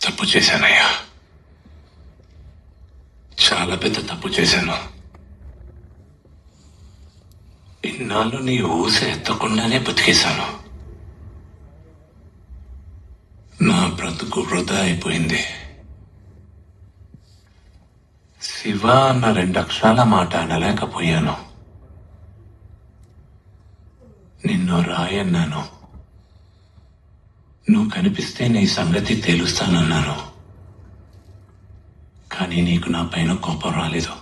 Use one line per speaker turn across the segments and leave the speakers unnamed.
తప్పు చేశానయ్యా, చాలా పెద్ద తప్పు చేశాను. ఇన్నాళ్ళు నీ ఊస ఎత్తకుండానే బతికేశాను. నా బ్రతుకు వృధా అయిపోయింది. శివ అన్న 2 అక్షరాల మాట అనలేకపోయాను. నిన్ను రాయన్నాను. నువ్వు కనిపిస్తే నీ సంగతి తెలుస్తానన్నాను. కానీ నీకు నా పైన కోపం రాలేదు.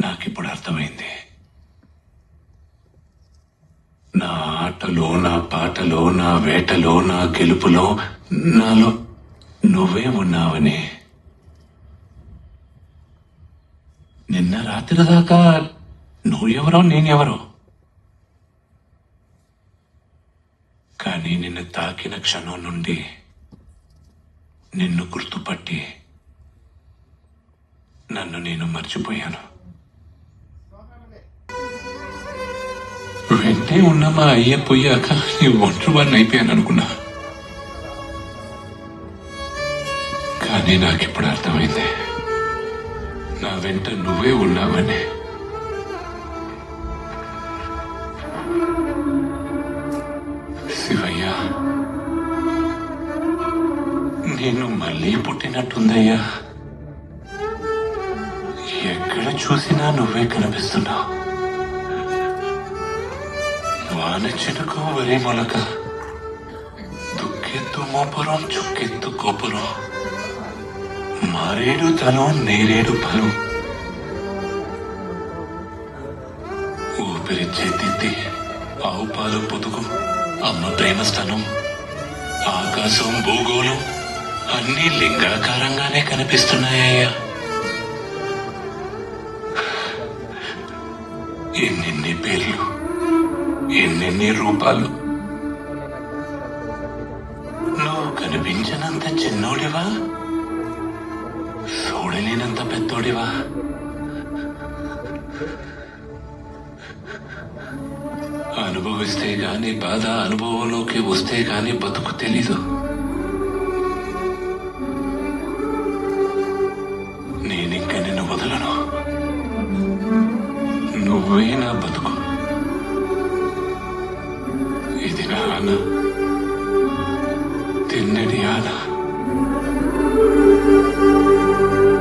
నాకిప్పుడు అర్థమైంది. నా ఆటలో, నా పాటలో, నా వేటలో, నా గెలుపులో నాలో నువ్వే ఉన్నావని. నిన్న రాత్రి దాకా నువ్వెవరో నేనెవరో, కానీ నిన్ను తాకిన క్షణం నుండి నిన్ను గుర్తుపట్టి నన్ను నేను మర్చిపోయాను. వెంటే ఉన్న మా అయ్య పోయాక నీ ఒంటరివాడిని అయిపోయాను అనుకున్నా. కానీ నాకిప్పుడు అర్థమైంది, నా వెంట నువ్వే ఉన్నావని. శివయ్య, నేను మళ్ళీ పుట్టినట్టుందయ్యా. ఎక్కడ చూసినా నువ్వే కనిపిస్తున్నావు. వాన చినుకు వరి మొలక, దుక్కెత్తు మోపురం చుక్కెత్తు కోపురం, మారేడు తలం నేరేడు ఫలం, ఊపిరిచ్చే తిత్తి, ఆవు పాలు పొదుగు, అమ్మ ప్రేమస్థానం, ఆకాశం భూగోళం అన్నీ లింగాకారంగానే కనిపిస్తున్నాయ్యా. ఎన్నెన్ని పేర్లు, ఎన్నెన్ని రూపాలు. నువ్వు కనిపించనంత చిన్నోడివా, చూడలేనంత పెద్దోడివా. అనుభవిస్తే గాని బాధ, అనుభవంలోకి వస్తే గాని బతుకు తెలీదు. నేనింక నిన్ను వదలను. నువ్వే నా బతుకు. ఇది నా